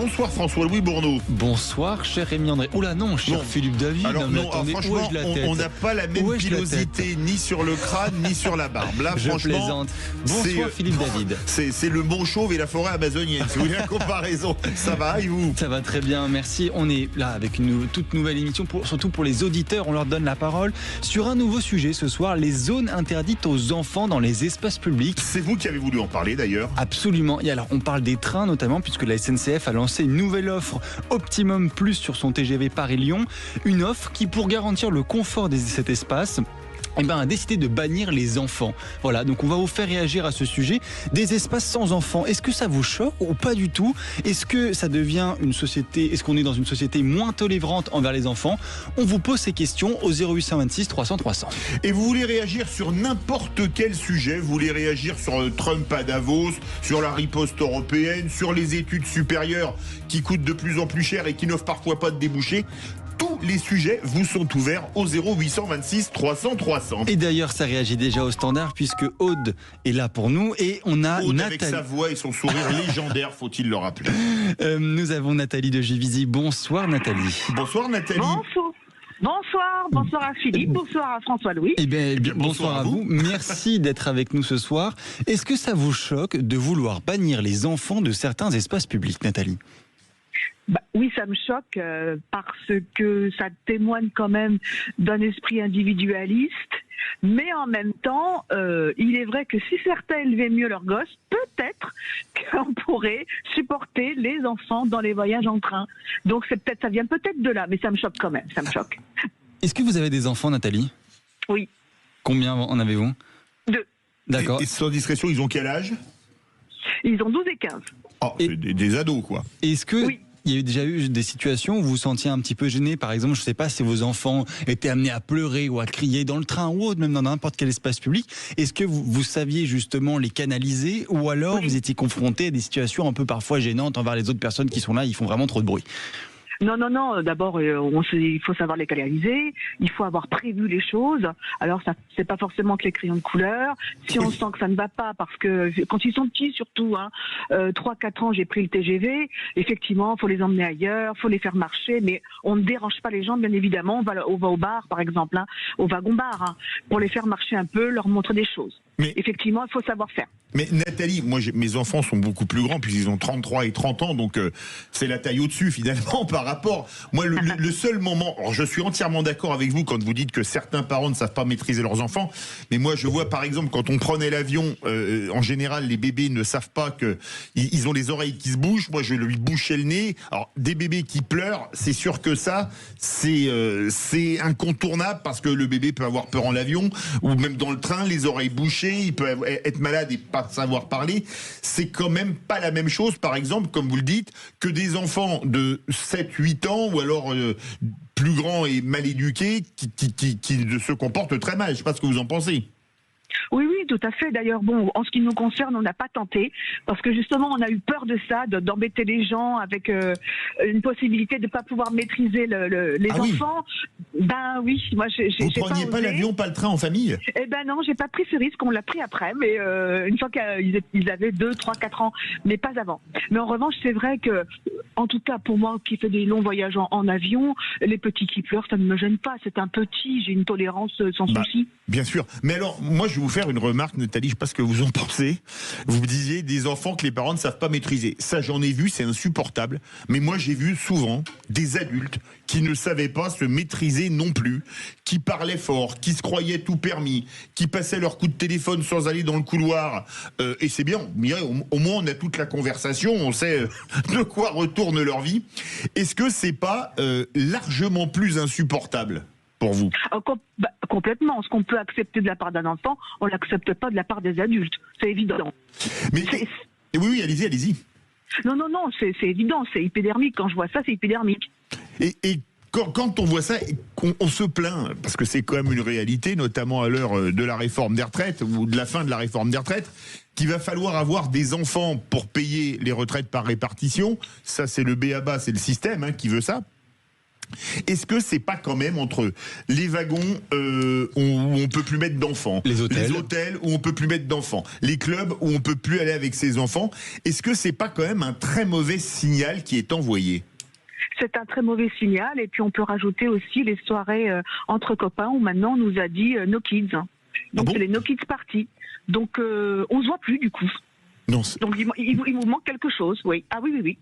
Bonsoir François-Louis Bourneau. Bonsoir cher Rémi André. Oula non, cher Philippe David. Alors non, attendez, franchement, on n'a pas la même pilosité ni sur le crâne ni sur la barbe. Là, je franchement, plaisante. Bonsoir Philippe David. C'est le mont chauve et la forêt amazonienne. Si vous voulez la comparaison, ça va et vous? Ça va très bien, merci. On est là avec une toute nouvelle émission, surtout pour les auditeurs. On leur donne la parole sur un nouveau sujet ce soir, les zones interdites aux enfants dans les espaces publics. C'est vous qui avez voulu en parler d'ailleurs. Absolument. Et alors, on parle des trains notamment, puisque la SNCF a lancé une nouvelle offre Optimum Plus sur son TGV Paris-Lyon. Une offre qui, pour garantir le confort de cet espace, a décidé de bannir les enfants. Voilà, donc on va vous faire réagir à ce sujet. Des espaces sans enfants, est-ce que ça vous choque ou pas du tout? Est-ce que ça devient une société, est-ce qu'on est dans une société moins tolérante envers les enfants? On vous pose ces questions au 0826 300 300. Et vous voulez réagir sur n'importe quel sujet? Vous voulez réagir sur Trump à Davos, sur la riposte européenne, sur les études supérieures qui coûtent de plus en plus cher et qui n'offrent parfois pas de débouchés? Tous les sujets vous sont ouverts au 0826 300 300. Et d'ailleurs, ça réagit déjà au standard puisque Aude est là pour nous et on a Aude Nathalie. Avec sa voix et son sourire légendaire, faut-il le rappeler. Nous avons Nathalie de Givisy. Bonsoir Nathalie. Bonsoir Nathalie. Bonsoir à Philippe, bonsoir à François-Louis. Eh bien, bonsoir à vous. Merci d'être avec nous ce soir. Est-ce que ça vous choque de vouloir bannir les enfants de certains espaces publics, Nathalie? Oui, ça me choque parce que ça témoigne quand même d'un esprit individualiste. Mais en même temps, il est vrai que si certains élevaient mieux leurs gosses, peut-être qu'on pourrait supporter les enfants dans les voyages en train. Donc ça vient peut-être de là, mais ça me choque quand même, ça me choque. Est-ce que vous avez des enfants, Nathalie? Oui. Combien en avez-vous? 2. D'accord. Et sans discrétion, ils ont quel âge? Ils ont 12 et 15. Oh, c'est des ados, quoi. Est-ce que... Oui. Il y a déjà eu des situations où vous vous sentiez un petit peu gêné, par exemple, je ne sais pas si vos enfants étaient amenés à pleurer ou à crier dans le train ou autre, même dans n'importe quel espace public. Est-ce que vous saviez justement les canaliser ou alors vous étiez confronté à des situations un peu parfois gênantes envers les autres personnes qui sont là, ils font vraiment trop de bruit? Non. D'abord, il faut savoir les canaliser. Il faut avoir prévu les choses. Alors, ça, c'est pas forcément que les crayons de couleur. Si on sent que ça ne va pas, parce que quand ils sont petits, surtout, 3-4 ans, j'ai pris le TGV. Effectivement, faut les emmener ailleurs, faut les faire marcher, mais on ne dérange pas les gens, bien évidemment. On va au bar, par exemple, au wagon-bar, pour les faire marcher un peu, leur montrer des choses. Mais effectivement, il faut savoir faire. Mais Nathalie, moi, mes enfants sont beaucoup plus grands, puisqu'ils ont 33 et 30 ans, donc c'est la taille au-dessus, finalement, par rapport. Moi, le seul moment... Alors, je suis entièrement d'accord avec vous quand vous dites que certains parents ne savent pas maîtriser leurs enfants, mais moi, je vois, par exemple, quand on prenait l'avion, en général, les bébés ne savent pas qu'ils ont les oreilles qui se bougent. Moi, je lui bouchais le nez. Alors, des bébés qui pleurent, c'est sûr que ça, c'est incontournable, parce que le bébé peut avoir peur en l'avion, ou même dans le train, les oreilles bouchées, il peut être malade et pas savoir parler. C'est quand même pas la même chose, par exemple, comme vous le dites, que des enfants de 7-8 ans ou alors plus grands et mal éduqués qui se comportent très mal. Je sais pas ce que vous en pensez. Oui, tout à fait. D'ailleurs, en ce qui nous concerne, on n'a pas tenté parce que justement, on a eu peur de ça, d'embêter les gens avec une possibilité de ne pas pouvoir maîtriser les enfants. Oui. Moi, vous preniez pas l'avion, pas le train en famille? Non, j'ai pas pris ce risque. On l'a pris après, mais une fois qu'ils avaient 2, 3, 4 ans, mais pas avant. Mais en revanche, c'est vrai que, en tout cas, pour moi, qui fais des longs voyages en avion, les petits qui pleurent, ça ne me gêne pas. C'est un petit, j'ai une tolérance sans souci. Bien sûr. Mais alors, moi, je vais vous faire une remarque, Nathalie, je ne sais pas ce que vous en pensez. Vous me disiez des enfants que les parents ne savent pas maîtriser. Ça, j'en ai vu, c'est insupportable. Mais moi, j'ai vu souvent des adultes qui ne savaient pas se maîtriser non plus, qui parlaient fort, qui se croyaient tout permis, qui passaient leur coup de téléphone sans aller dans le couloir. Et c'est bien, au moins on a toute la conversation, on sait de quoi retourne leur vie. Est-ce que c'est pas largement plus insupportable pour vous? Complètement. Ce qu'on peut accepter de la part d'un enfant, on ne l'accepte pas de la part des adultes. C'est évident. Mais oui, allez-y. Non, c'est évident. C'est hypodermique. Quand je vois ça, c'est hypodermique. Et quand on voit ça, on se plaint, parce que c'est quand même une réalité, notamment à l'heure de la réforme des retraites, ou de la fin de la réforme des retraites, qu'il va falloir avoir des enfants pour payer les retraites par répartition. Ça, c'est le b.a.-ba, c'est le système qui veut ça. Est-ce que c'est pas quand même entre les wagons où on peut plus mettre d'enfants, les hôtels où on peut plus mettre d'enfants, les clubs où on peut plus aller avec ses enfants, est-ce que c'est pas quand même un très mauvais signal qui est envoyé ? C'est un très mauvais signal. Et puis on peut rajouter aussi les soirées entre copains où maintenant on nous a dit no kids. Donc c'est les no kids parties. Donc on se voit plus du coup. Non. Donc il vous manque quelque chose, oui. Ah oui.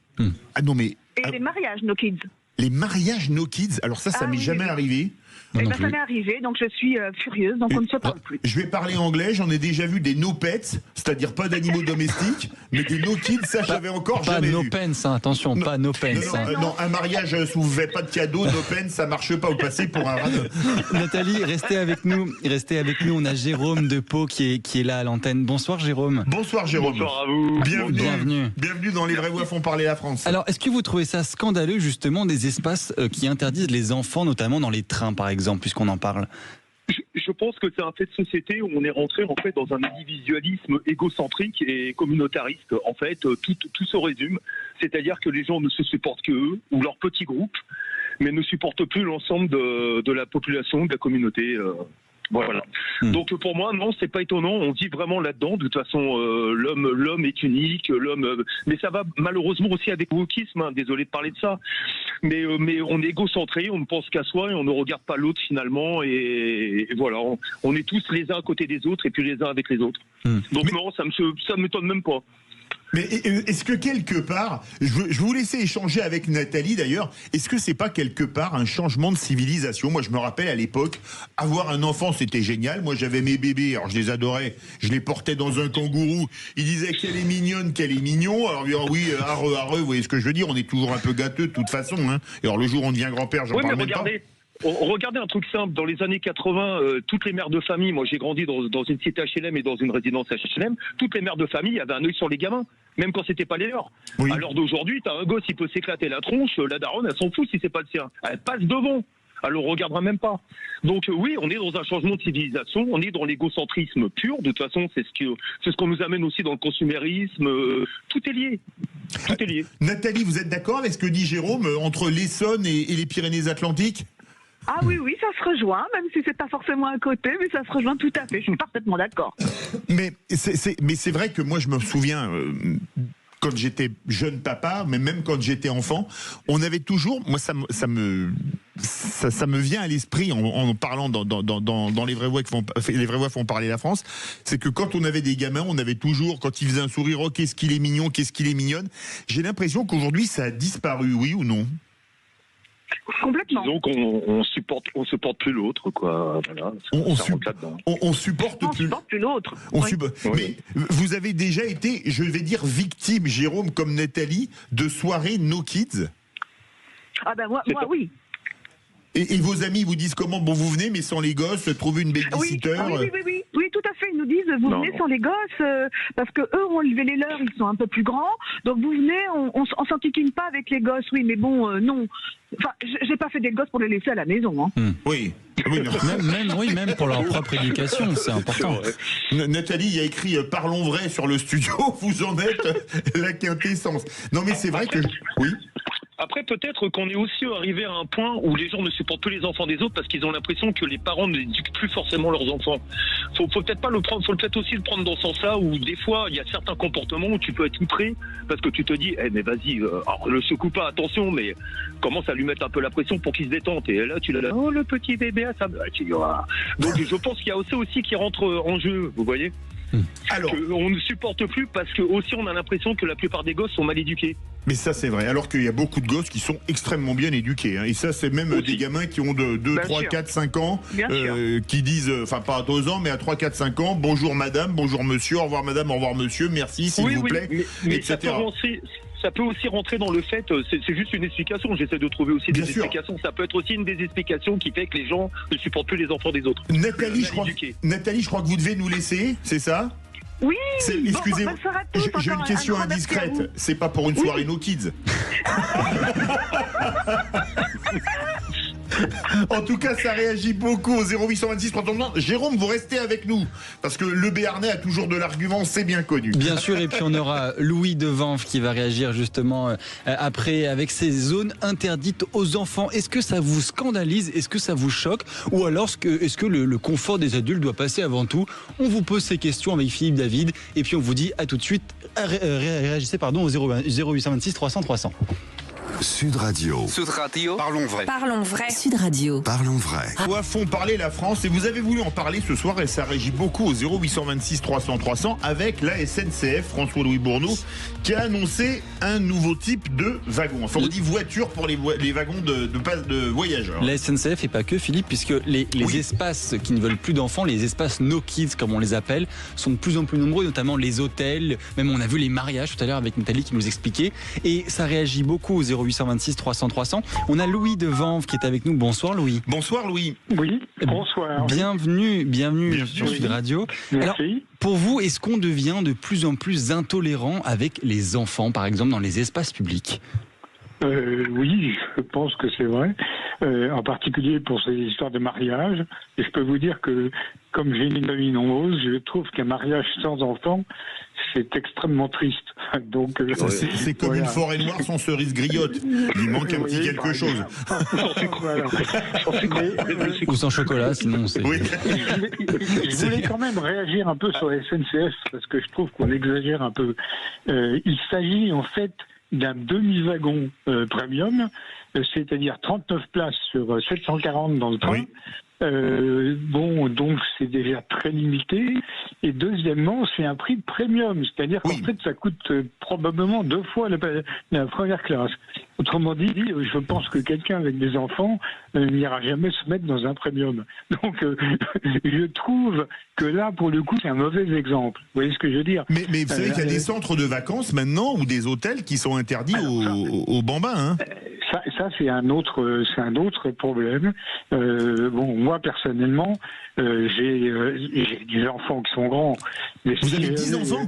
Ah non mais. Et les mariages no kids. Les mariages no kids, alors ça m'est jamais arrivé. Ça m'est arrivé, donc je suis furieuse, donc on ne se parle plus. Je vais parler anglais, j'en ai déjà vu des no pets, c'est-à-dire pas d'animaux domestiques, mais des no kids, ça j'avais encore jamais no vu. Pas no pens, attention, pas no pens. Non, un mariage où vous n'avez pas de cadeau, no pens, ça marche pas, vous passez pour un radin. Nathalie, restez avec nous, on a Jérôme de Pau qui est là à l'antenne. Bonsoir Jérôme. Bonsoir Jérôme. Bonsoir à vous. Bienvenue dans Les Vrais Voix font parler la France. Alors, est-ce que vous trouvez ça scandaleux justement des espaces qui interdisent les enfants, notamment dans les trains par exemple, puisqu'on en parle? Je pense que c'est un fait de société où on est rentré en fait dans un individualisme égocentrique et communautariste. En fait, tout se résume, c'est-à-dire que les gens ne se supportent qu'eux ou leur petit groupe, mais ne supportent plus l'ensemble de la population, de la communauté. Voilà. Donc pour moi, non, c'est pas étonnant. On dit vraiment là-dedans. De toute façon, l'homme est unique. Mais ça va malheureusement aussi avec le wokisme. Hein, désolé de parler de ça. Mais on est égocentré. On ne pense qu'à soi et on ne regarde pas l'autre finalement. Et voilà, on est tous les uns à côté des autres et puis les uns avec les autres. Donc non, ça m'étonne même pas. Mais est-ce que quelque part, je vais vous laisser échanger avec Nathalie d'ailleurs, est-ce que c'est pas quelque part un changement de civilisation? Moi je me rappelle à l'époque, avoir un enfant c'était génial, moi j'avais mes bébés, alors je les adorais, je les portais dans un kangourou, ils disaient qu'elle est mignonne, qu'elle est mignon, alors oui, arre, vous voyez ce que je veux dire, on est toujours un peu gâteux de toute façon, hein. Et alors le jour où on devient grand-père, j'en parle même pas. Regardez un truc simple, dans les années 80, toutes les mères de famille, moi j'ai grandi dans une cité HLM et dans une résidence HLM, toutes les mères de famille avaient un œil sur les gamins, même quand c'était pas les leurs. Oui. À l'heure d'aujourd'hui, t'as un gosse, il peut s'éclater la tronche, la daronne, elle s'en fout si c'est pas le sien. Elle passe devant, elle le regardera même pas. Donc oui, on est dans un changement de civilisation, on est dans l'égocentrisme pur, de toute façon c'est ce qu'on nous amène aussi dans le consumérisme, tout est lié. Tout est lié. Nathalie, vous êtes d'accord avec ce que dit Jérôme, entre l'Essonne et les Pyrénées-Atlantiques ? Ah oui, ça se rejoint, même si c'est pas forcément à côté, mais ça se rejoint tout à fait. Je suis parfaitement d'accord. Mais c'est vrai que moi je me souviens quand j'étais jeune papa, mais même quand j'étais enfant, on avait toujours, moi ça me vient à l'esprit en parlant dans les vraies voix font parler la France, c'est que quand on avait des gamins, on avait toujours, quand ils faisaient un sourire, oh qu'est-ce qu'il est mignon, qu'est-ce qu'il est mignonne. J'ai l'impression qu'aujourd'hui ça a disparu, oui ou non? Complètement. Disons qu'on supporte plus l'autre, quoi. Voilà, on supporte plus l'autre. Mais vous avez déjà été, je vais dire, victime, Jérôme, comme Nathalie, de soirées no kids? Ah ben moi oui. Et vos amis vous disent comment? Bon, vous venez, mais sans les gosses, trouver une babysitter. Oui, tout à fait. Ils nous disent, vous venez sans les gosses, parce que eux ont levé les leurs, ils sont un peu plus grands. Donc vous venez, on s'enquiquine pas avec les gosses. Oui, mais bon, non. Enfin, j'ai pas fait des gosses pour les laisser à la maison. Hein. Oui. Même pour leur propre éducation, c'est important. Nathalie, il y a écrit parlons vrai sur le studio. Vous en êtes la quintessence. Non, mais c'est vrai que oui. Après, peut-être qu'on est aussi arrivé à un point où les gens ne supportent plus les enfants des autres parce qu'ils ont l'impression que les parents n'éduquent plus forcément leurs enfants. Faut peut-être pas le prendre, faut peut-être aussi le prendre dans ce sens-là où des fois il y a certains comportements où tu peux être outré parce que tu te dis, mais vas-y, alors le secoue pas, attention, mais commence à lui mettre un peu la pression pour qu'il se détente. Et là, tu l'as, oh le petit bébé, ça. Donc je pense qu'il y a aussi qui rentre en jeu, vous voyez. Alors, on ne supporte plus parce que aussi on a l'impression que la plupart des gosses sont mal éduqués. Mais ça c'est vrai, alors qu'il y a beaucoup de gosses qui sont extrêmement bien éduqués, hein. Et ça c'est même des gamins qui ont de 2, 3, 4, 5 ans, qui disent, enfin pas à 2 ans, mais à 3, 4, 5 ans, bonjour madame, bonjour monsieur, au revoir madame, au revoir monsieur, merci s'il vous plaît, mais etc. Ça peut aussi rentrer dans le fait, c'est juste une explication, j'essaie de trouver aussi des explications, ça peut être aussi une des explications qui fait que les gens ne supportent plus les enfants des autres. Nathalie, je crois que vous devez nous laisser, c'est ça? Oui, excusez-moi, j'ai une question indiscrète. C'est pas pour une soirée no kids. En tout cas, ça réagit beaucoup au 0826 330. Jérôme, vous restez avec nous parce que le Béarnais a toujours de l'argument, c'est bien connu. Bien sûr, et puis on aura Louis de Vanves qui va réagir justement après avec ces zones interdites aux enfants. Est-ce que ça vous scandalise? Est-ce que ça vous choque? Ou alors est-ce que le confort des adultes doit passer avant tout? On vous pose ces questions avec Philippe David et puis on vous dit à tout de suite. Réagissez au 0826 300 300. Sud Radio. Sud Radio. Parlons vrai. Parlons vrai. Sud Radio. Parlons vrai. À fond parler la France et vous avez voulu en parler ce soir et ça régit beaucoup au 0826 300 300 avec la SNCF, François-Louis Bourneau, qui a annoncé un nouveau type de wagon. Enfin, on dit voiture pour les wagons de voyageurs. La SNCF et pas que, Philippe, puisque les espaces qui ne veulent plus d'enfants, les espaces no kids comme on les appelle, sont de plus en plus nombreux, notamment les hôtels, même on a vu les mariages tout à l'heure avec Nathalie qui nous expliquait, et ça réagit beaucoup au 0826 300 300. On a Louis de Vanves qui est avec nous. Bonsoir Louis. Bonsoir Louis. Oui, bonsoir. Bienvenue sur Sud Radio. Merci. Alors, pour vous, est-ce qu'on devient de plus en plus intolérant avec les enfants, par exemple, dans les espaces publics? Oui, je pense que c'est vrai, en particulier pour ces histoires de mariage. Et je peux vous dire que, comme j'ai une famille nombreuse, je trouve qu'un mariage sans enfants, c'est extrêmement triste. Donc, c'est comme une forêt noire sans cerise griotte. Il manque un petit quelque chose. Voilà. Ou sans chocolat, sinon c'est... Oui. Je voulais quand même réagir un peu sur la SNCF, parce que je trouve qu'on exagère un peu. Il s'agit en fait d'un demi-wagon premium, c'est-à-dire 39 places sur 740 dans le train. Oui. Donc c'est déjà très limité. Et deuxièmement, c'est un prix premium, c'est-à-dire qu'en fait, ça coûte probablement 2 fois la première classe. Autrement dit, je pense que quelqu'un avec des enfants n'ira jamais se mettre dans un premium. Donc, je trouve que là, pour le coup, c'est un mauvais exemple. Vous voyez ce que je veux dire? Mais vous savez qu'il y a des centres de vacances maintenant ou des hôtels qui sont interdits aux bambins. Hein. Ça c'est un autre problème. Moi personnellement, j'ai des enfants qui sont grands. Vous avez 10 enfants?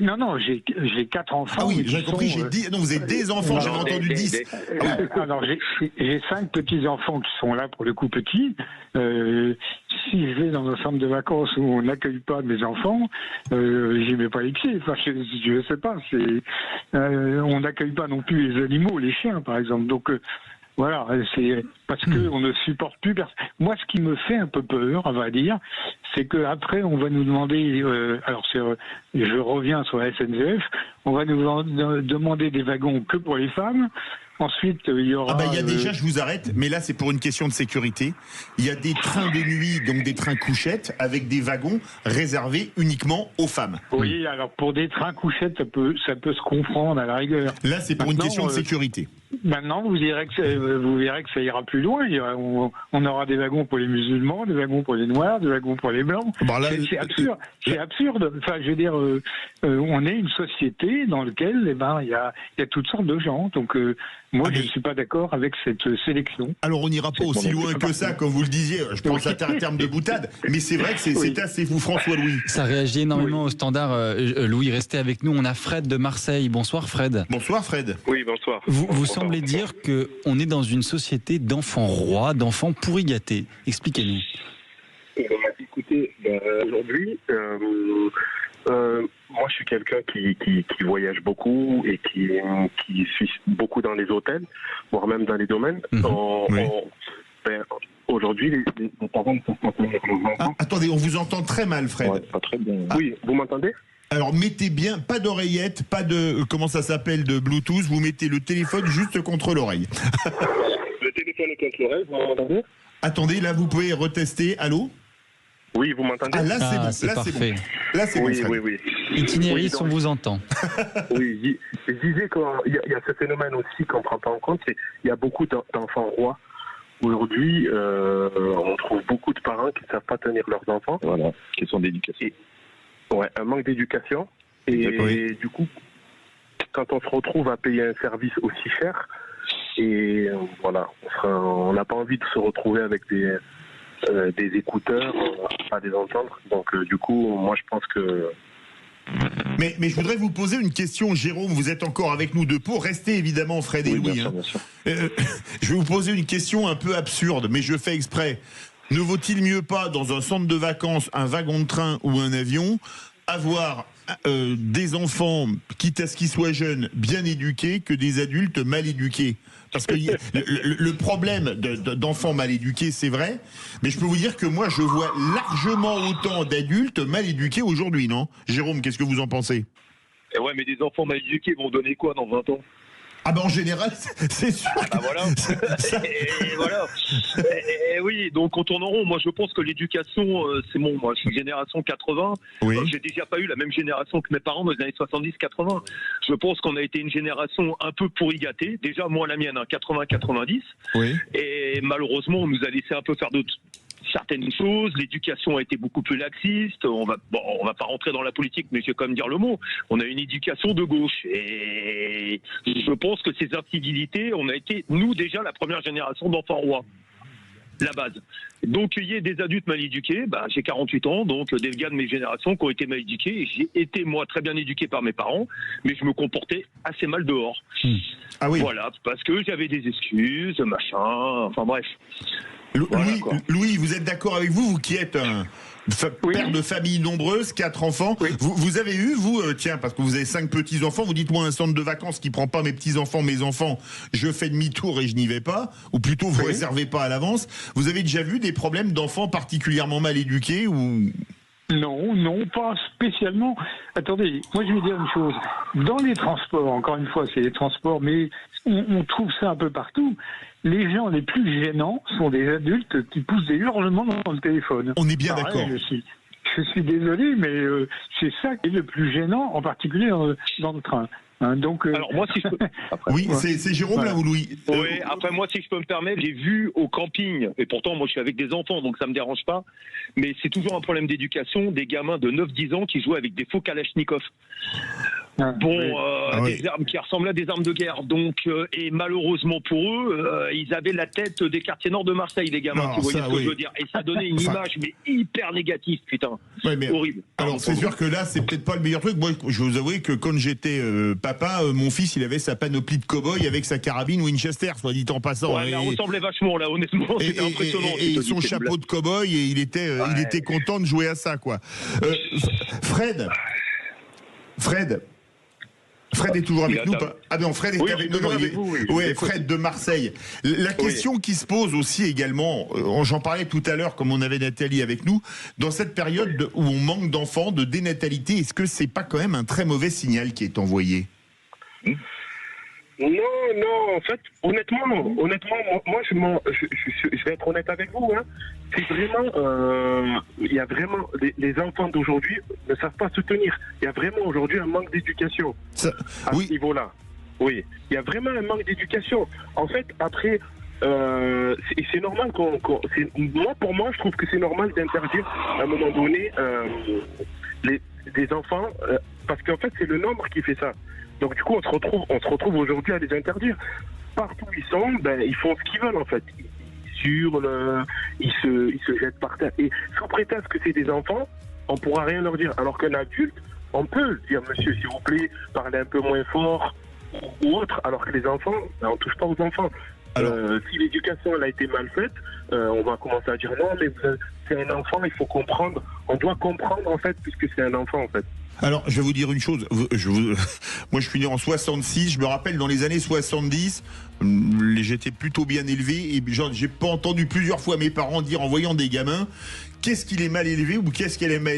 Non, j'ai 4 enfants. Ah oui, j'ai compris, non, vous êtes des enfants, j'avais entendu 10. Alors, j'ai 5 petits-enfants qui sont là, pour le coup, petits. Si je vais dans un centre de vacances où on n'accueille pas mes enfants, j'y mets pas les pieds. Enfin, je sais pas. On n'accueille pas non plus les animaux, les chiens, par exemple. Donc, voilà, c'est parce qu'on ne supporte plus personne. Moi, ce qui me fait un peu peur, on va dire, c'est qu'après, on va nous demander, je reviens sur la SNCF, on va nous demander des wagons que pour les femmes. Ensuite, il y aura... il y a déjà, je vous arrête, mais là, c'est pour une question de sécurité. Il y a des trains de nuit, donc des trains couchettes, avec des wagons réservés uniquement aux femmes. Oui, alors pour des trains couchettes, ça peut se comprendre à la rigueur. Là, c'est pour une question de sécurité. Maintenant, vous verrez que ça ira plus loin. On aura des wagons pour les musulmans, des wagons pour les noirs, des wagons pour les blancs. C'est absurde. C'est absurde. Enfin, je veux dire, on est une société dans laquelle, il y a toutes sortes de gens. Donc, moi, je ne suis pas d'accord avec cette sélection. Alors, on n'ira pas aussi loin que ça, comme vous le disiez. Je pense à terme de boutade. Mais c'est vrai que c'est assez fou, François-Louis. Ça réagit énormément au standard. Louis, restez avec nous. On a Fred de Marseille. Bonsoir, Fred. Bonsoir, Fred. Oui, bonsoir. Vous semblez dire qu'on est dans une société d'enfants rois, d'enfants pourri gâtés. Expliquez-nous. Écoutez, aujourd'hui, moi je suis quelqu'un qui voyage beaucoup et qui suis beaucoup dans les hôtels, voire même dans les domaines. Aujourd'hui, les parents ne peuvent pas tenir leurs enfants. Attendez, on vous entend très mal, Fred. Ouais, pas très bien. Oui, vous m'entendez? Alors mettez bien, pas d'oreillette, pas de, comment ça s'appelle, de Bluetooth, vous mettez le téléphone juste contre l'oreille. Le téléphone est contre l'oreille, vous m'entendez? Attendez, là vous pouvez retester, allô? Oui, vous m'entendez? Ah là c'est bon, c'est là parfait. C'est bon. Là c'est bon. Oui. Itinéris, on vous entend. Oui, je disais qu'il y a ce phénomène aussi qu'on ne prend pas en compte, c'est qu'il y a beaucoup d'enfants rois. Aujourd'hui, on trouve beaucoup de parents qui ne savent pas tenir leurs enfants. Voilà, question d'éducation. Ouais, un manque d'éducation. Et du coup, quand on se retrouve à payer un service aussi cher, et voilà, on n'a pas envie de se retrouver avec des écouteurs à les entendre. Donc du coup, moi je pense que Mais je voudrais vous poser une question, Jérôme, vous êtes encore avec nous de Pau, restez évidemment Fred et Louis. Bien sûr. Je vais vous poser une question un peu absurde, mais je fais exprès. Ne vaut-il mieux pas, dans un centre de vacances, un wagon de train ou un avion, avoir des enfants, quitte à ce qu'ils soient jeunes, bien éduqués, que des adultes mal éduqués? Parce que le problème d'enfants mal éduqués, c'est vrai, mais je peux vous dire que moi, je vois largement autant d'adultes mal éduqués aujourd'hui, non? Jérôme, qu'est-ce que vous en pensez? Et ouais, mais des enfants mal éduqués vont donner quoi dans 20 ans? Ah ben en général, c'est sûr. Ah bah voilà. Et voilà. Et oui, donc on tourne en rond. Moi, je pense que l'éducation, c'est bon. Moi, je suis génération 80. Oui. J'ai déjà pas eu la même génération que mes parents dans les années 70-80. Je pense qu'on a été une génération un peu pourri gâtée. Déjà, moi, la mienne, 80-90. Oui. Et malheureusement, on nous a laissé un peu faire d'autres. Certaines choses, l'éducation a été beaucoup plus laxiste. On va pas rentrer dans la politique, mais je vais quand même dire le mot. On a une éducation de gauche, et je pense que ces incivilités, on a été nous déjà la première génération d'enfants rois, la base. Donc il y a des adultes mal éduqués. J'ai 48 ans, donc des gars de mes générations qui ont été mal éduqués. J'ai été moi très bien éduqué par mes parents, mais je me comportais assez mal dehors. Ah oui. Voilà, parce que j'avais des excuses, machin. Enfin bref. Louis, vous êtes d'accord avec vous qui êtes un père de famille nombreuse, 4 enfants. Oui. Vous avez eu, tiens, parce que vous avez 5 petits-enfants, vous dites moi un centre de vacances qui prend pas mes petits-enfants, mes enfants, je fais demi-tour et je n'y vais pas, ou plutôt vous réservez pas à l'avance. Vous avez déjà vu des problèmes d'enfants particulièrement mal éduqués ou... Non, pas spécialement. Attendez, moi je vais dire une chose. Dans les transports, encore une fois, c'est les transports, mais on trouve ça un peu partout. Les gens les plus gênants sont des adultes qui poussent des hurlements dans le téléphone. On est bien d'accord. Je suis désolé, mais c'est ça qui est le plus gênant, en particulier dans le train. Donc, alors moi, si je peux... Après, oui, c'est Jérôme là ou Louis? Oui, après moi, si je peux me permettre, j'ai vu au camping, et pourtant moi je suis avec des enfants, donc ça me dérange pas, mais c'est toujours un problème d'éducation, des gamins de 9-10 ans qui jouent avec des faux Kalachnikov. Des armes qui ressemblaient à des armes de guerre. Donc, et malheureusement pour eux, ils avaient la tête des quartiers nord de Marseille, les gamins, vous voyez ce que je veux dire. Et ça donnait une image, mais hyper négative, putain. Horrible. Alors, c'est sûr que là, c'est peut-être pas le meilleur truc. Moi, je vous avoue que quand j'étais papa, mon fils, il avait sa panoplie de cow-boy avec sa carabine Winchester, soit dit en passant. Ouais, mais on ressemblait vachement, là, honnêtement. C'était impressionnant. Et son chapeau de cow-boy, et il était content de jouer à ça, quoi. Fred est toujours avec nous. Ah non, Fred est avec nous. Oui, Fred de Marseille. La question qui se pose aussi également, j'en parlais tout à l'heure, comme on avait Nathalie avec nous, dans cette période où on manque d'enfants, de dénatalité, est-ce que c'est pas quand même un très mauvais signal qui est envoyé? Non, en fait, honnêtement, moi, je vais être honnête avec vous. C'est vraiment, il y a vraiment, les enfants d'aujourd'hui ne savent pas se tenir. Il y a vraiment aujourd'hui un manque d'éducation à ce niveau-là. Oui, il y a vraiment un manque d'éducation. En fait, après, c'est normal pour moi, je trouve que c'est normal d'interdire à un moment donné des enfants, parce qu'en fait, c'est le nombre qui fait ça. Donc du coup, on se retrouve aujourd'hui à les interdire. Partout où ils sont, ils font ce qu'ils veulent en fait. Ils se jettent par terre. Et sous prétexte que c'est des enfants, on pourra rien leur dire. Alors qu'un adulte, on peut dire monsieur, s'il vous plaît, parlez un peu moins fort ou autre. Alors que les enfants, on touche pas aux enfants. Si l'éducation elle a été mal faite, on va commencer à dire non, mais c'est un enfant, il faut comprendre. On doit comprendre en fait, puisque c'est un enfant en fait. Alors, je vais vous dire une chose. Moi, je suis né en 66. Je me rappelle, dans les années 70, j'étais plutôt bien élevé. Et j'ai pas entendu plusieurs fois mes parents dire, en voyant des gamins, qu'est-ce qu'il est mal élevé ou qu'est-ce qu'elle est mal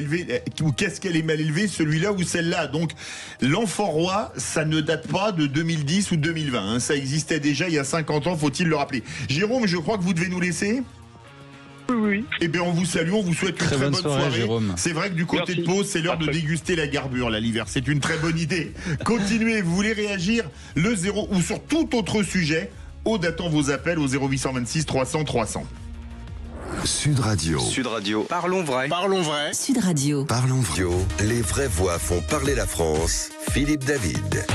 élevée, celui-là ou celle-là. Donc, l'enfant roi, ça ne date pas de 2010 ou 2020. Ça existait déjà il y a 50 ans, faut-il le rappeler. Jérôme, je crois que vous devez nous laisser. Oui. Eh bien, on vous salue, on vous souhaite une très bonne soirée. Jérôme. C'est vrai que du côté de Pau, c'est l'heure de déguster la garbure, là, l'hiver. C'est une très bonne idée. Continuez, vous voulez réagir, le 0 ou sur tout autre sujet, Aude attend vos appels au 0826 300 300. Sud Radio. Parlons vrai. Sud Radio. Parlons vrai. Les vraies voix font parler la France. Philippe David.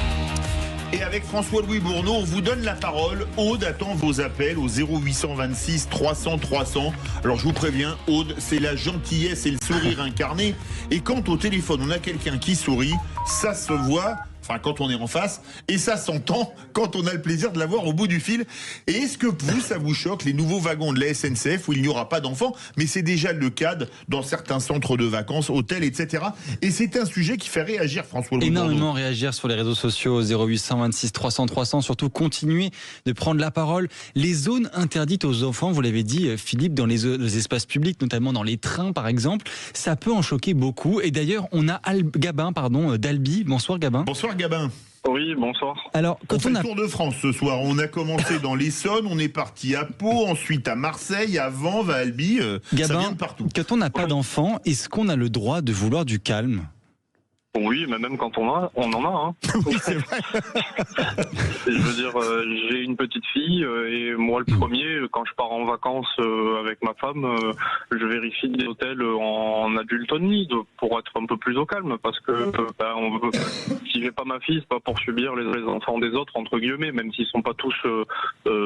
Et avec François-Louis Bourneau, on vous donne la parole. Aude attend vos appels au 0826 300 300. Alors je vous préviens, Aude, c'est la gentillesse et le sourire incarné. Et quand au téléphone on a quelqu'un qui sourit, ça se voit. Enfin, quand on est en face, et ça s'entend quand on a le plaisir de l'avoir au bout du fil. Et est-ce que vous, ça vous choque, les nouveaux wagons de la SNCF où il n'y aura pas d'enfants? Mais c'est déjà le cas dans certains centres de vacances, hôtels, etc. Et c'est un sujet qui fait réagir, François Louis Bourneau. Énormément réagir sur les réseaux sociaux, 0826 300 300. Surtout, continuer de prendre la parole. Les zones interdites aux enfants, vous l'avez dit, Philippe, dans les espaces publics, notamment dans les trains, par exemple, ça peut en choquer beaucoup. Et d'ailleurs, on a Gabin, d'Albi. Bonsoir, Gabin. Bonsoir, Gabin. Oui, bonsoir. Alors, on fait le Tour de France ce soir. On a commencé dans l'Essonne, on est parti à Pau, ensuite à Marseille, à Vanves, à Albi. Gabin, ça vient de partout. Quand on n'a pas d'enfant, est-ce qu'on a le droit de vouloir du calme? Oui, mais même quand on en a. Hein. Oui, c'est vrai. Je veux dire, j'ai une petite fille et moi, le premier, quand je pars en vacances avec ma femme, je vérifie des hôtels en adulte only pour être un peu plus au calme, parce que si j'ai pas ma fille, c'est pas pour subir les enfants des autres, entre guillemets, même s'ils sont pas tous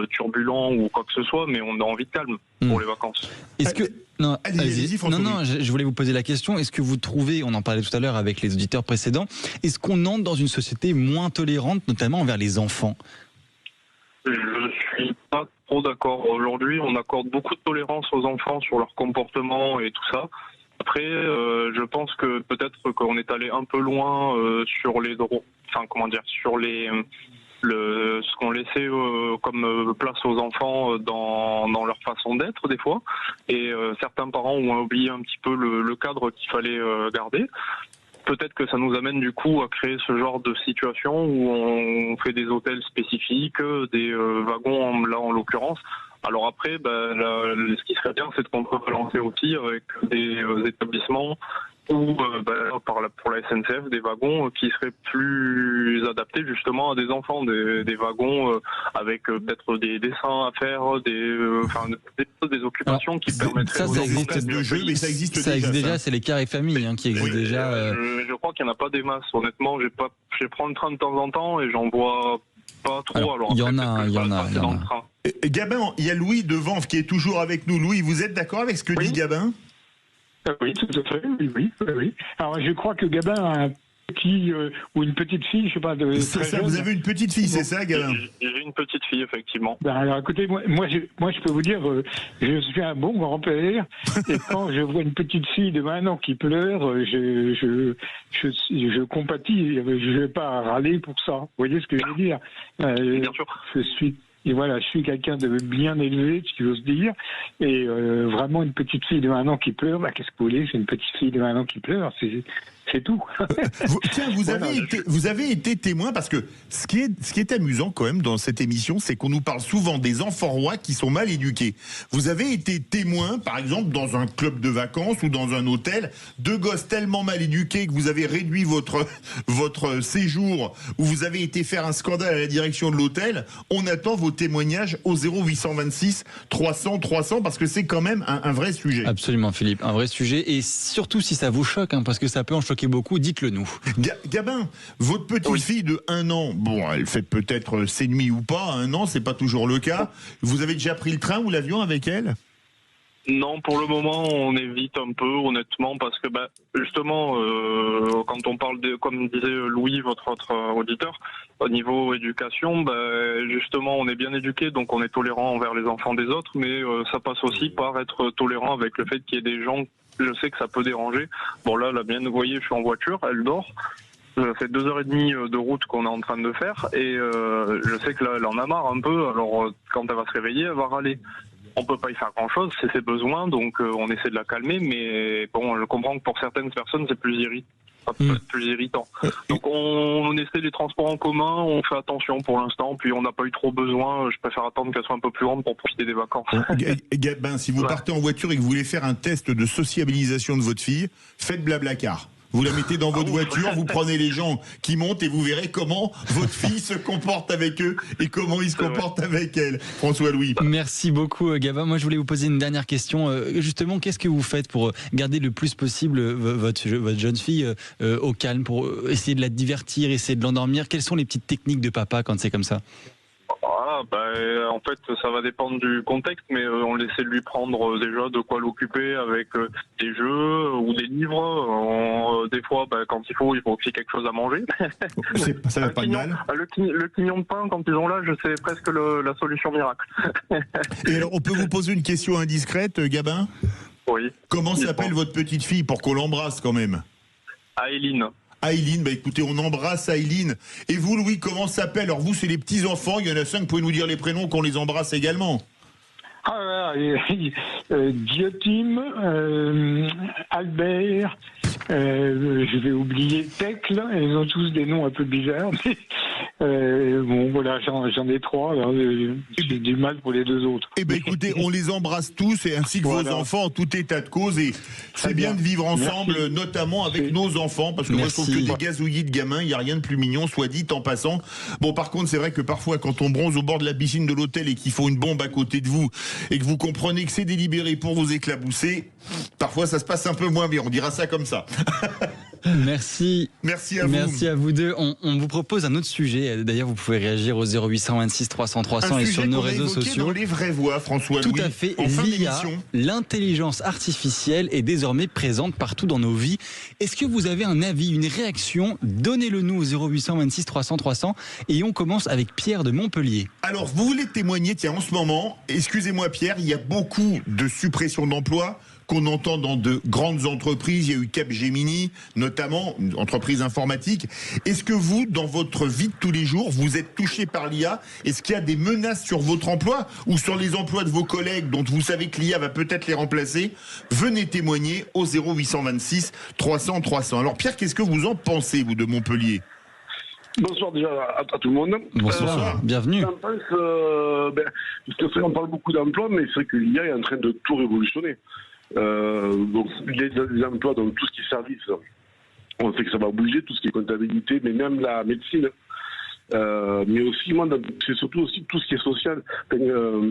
turbulents ou quoi que ce soit, mais on a envie de calme pour les vacances. Est-ce que Non, allez-y, non, je voulais vous poser la question. Est-ce que vous trouvez, on en parlait tout à l'heure avec les auditeurs précédents, est-ce qu'on entre dans une société moins tolérante, notamment envers les enfants? Je suis pas trop d'accord. Aujourd'hui, on accorde beaucoup de tolérance aux enfants sur leur comportement et tout ça. Après, je pense que peut-être qu'on est allé un peu loin sur les droits, sur ce qu'on laissait comme place aux enfants dans leur façon d'être des fois, et certains parents ont oublié un petit peu le cadre qu'il fallait garder. Peut-être que ça nous amène du coup à créer ce genre de situation où on fait des hôtels spécifiques, des wagons là en l'occurrence. Alors après, ce qui serait bien, c'est de contrebalancer aussi avec des établissements ou pour la SNCF, des wagons qui seraient plus adaptés justement à des enfants, des wagons avec peut-être des dessins à faire, des occupations qui permettraient... Ça existe de jeu, mais ça existe déjà. C'est les carrés familles qui existent déjà. Je crois qu'il n'y en a pas des masses. Honnêtement, je prends le train de temps en temps et j'en vois pas trop. Il y en a. Gabin, il y a Louis de Vanves qui est toujours avec nous. Louis, vous êtes d'accord avec ce que dit Gabin? Oui, tout à fait, oui. Alors, je crois que Gabin a un petit ou une petite fille, je sais pas. C'est ça, vous avez une petite fille, c'est ça, Gabin? J'ai une petite fille, effectivement. Alors, écoutez, moi, je peux vous dire, je suis un bon grand-père, et quand je vois une petite fille de 1 an qui pleure, je compatis, je vais pas râler pour ça. Vous voyez ce que je veux dire? Bien sûr. Et voilà, je suis quelqu'un de bien élevé, si j'ose dire, et vraiment une petite fille de 1 an qui pleure, qu'est-ce que vous voulez, c'est une petite fille de 1 an qui pleure, c'est tout. Vous avez été témoin, parce que ce qui est amusant quand même dans cette émission, c'est qu'on nous parle souvent des enfants rois qui sont mal éduqués. Vous avez été témoin, par exemple, dans un club de vacances ou dans un hôtel, de gosses tellement mal éduqués que vous avez réduit votre séjour, ou vous avez été faire un scandale à la direction de l'hôtel. On attend vos témoignages au 0826 300 300, parce que c'est quand même un vrai sujet. Absolument, Philippe, un vrai sujet, et surtout si ça vous choque, parce que ça peut en choquer beaucoup, dites-le nous. Gabin, votre petite fille de 1 an, bon, elle fait peut-être ses nuits ou pas, 1 an, c'est pas toujours le cas. Vous avez déjà pris le train ou l'avion avec elle? Non, pour le moment, on évite un peu, honnêtement, parce que justement, quand on parle comme disait Louis, votre auditeur, au niveau éducation, justement, on est bien éduqué, donc on est tolérant envers les enfants des autres, mais ça passe aussi par être tolérant avec le fait qu'il y ait des gens, je sais que ça peut déranger. Bon là, la mienne, vous voyez, je suis en voiture, elle dort. Ça fait 2h30 de route qu'on est en train de faire, et je sais que là, elle en a marre un peu, alors quand elle va se réveiller, elle va râler. On peut pas y faire grand-chose, c'est ses besoins, donc on essaie de la calmer, mais bon, je comprends que pour certaines personnes, c'est plus irritant. Donc on essaie les transports en commun, on fait attention pour l'instant, puis on n'a pas eu trop besoin, je préfère attendre qu'elle soit un peu plus grande pour profiter des vacances. Gabin, si vous partez en voiture et que vous voulez faire un test de sociabilisation de votre fille, faites Blablacar. Vous la mettez dans votre voiture, vous prenez les gens qui montent et vous verrez comment votre fille se comporte avec eux et comment ils se comportent avec elle. François-Louis. Merci beaucoup, Gabin. Moi, je voulais vous poser une dernière question. Justement, qu'est-ce que vous faites pour garder le plus possible votre jeune fille au calme, pour essayer de la divertir, essayer de l'endormir? Quelles sont les petites techniques de papa quand c'est comme ça? En fait, ça va dépendre du contexte, mais on essaie de lui prendre déjà de quoi l'occuper avec des jeux ou des livres. Des fois, quand il faut aussi quelque chose à manger. Ça va pas de mal. Le quignon de pain, quand ils ont l'âge, c'est presque la solution miracle. Et alors, on peut vous poser une question indiscrète, Gabin? Oui. Comment s'appelle votre petite fille pour qu'on l'embrasse quand même? Aileen. Aileen, écoutez, on embrasse Aileen. Et vous, Louis, comment ça s'appelle? Alors vous, c'est les petits-enfants, il y en a 5, vous pouvez nous dire les prénoms qu'on les embrasse également? Diotim, Albert, je vais oublier Tecle, ils ont tous des noms un peu bizarres. Voilà, j'en ai 3, j'ai du mal pour les 2 autres. Écoutez, on les embrasse tous, et ainsi que vos enfants, en tout état de cause, et c'est bien de vivre ensemble, notamment avec nos enfants, parce que moi je trouve que des gazouillis de gamins, il n'y a rien de plus mignon, soit dit en passant. Bon, par contre, c'est vrai que parfois, quand on bronze au bord de la piscine de l'hôtel et qu'il faut une bombe à côté de vous, et que vous comprenez que c'est délibéré pour vous éclabousser, parfois ça se passe un peu moins bien, on dira ça comme ça. Merci. Merci à vous. Merci à vous deux. On vous propose un autre sujet. D'ailleurs, vous pouvez réagir au 0826 300 300 et sur nos réseaux sociaux. Dans les vraies voix, François-Louis. Tout à fait. En fin L'IA, d'émission. l'intelligence artificielle est désormais présente partout dans nos vies. Est-ce que vous avez un avis, une réaction? Donnez-le nous au 0826 300 300 et on commence avec Pierre de Montpellier. Alors, vous voulez témoigner, tiens, en ce moment, excusez-moi Pierre, il y a beaucoup de suppressions d'emplois qu'on entend dans de grandes entreprises. Il y a eu Capgemini, notamment, une entreprise informatique. Est-ce que vous, dans votre vie de tous les jours, vous êtes touché par l'IA? Est-ce qu'il y a des menaces sur votre emploi ou sur les emplois de vos collègues dont vous savez que l'IA va peut-être les remplacer? Venez témoigner au 0826 300 300. Alors Pierre, qu'est-ce que vous en pensez, vous, de Montpellier? Bonsoir déjà à tout le monde. Bonsoir, bienvenue. On parle beaucoup d'emplois, mais c'est vrai que l'IA est en train de tout révolutionner. Donc il y a des emplois dans tout ce qui est service. On sait que ça va bouger, tout ce qui est comptabilité, mais même la médecine. Mais aussi, c'est surtout aussi tout ce qui est social,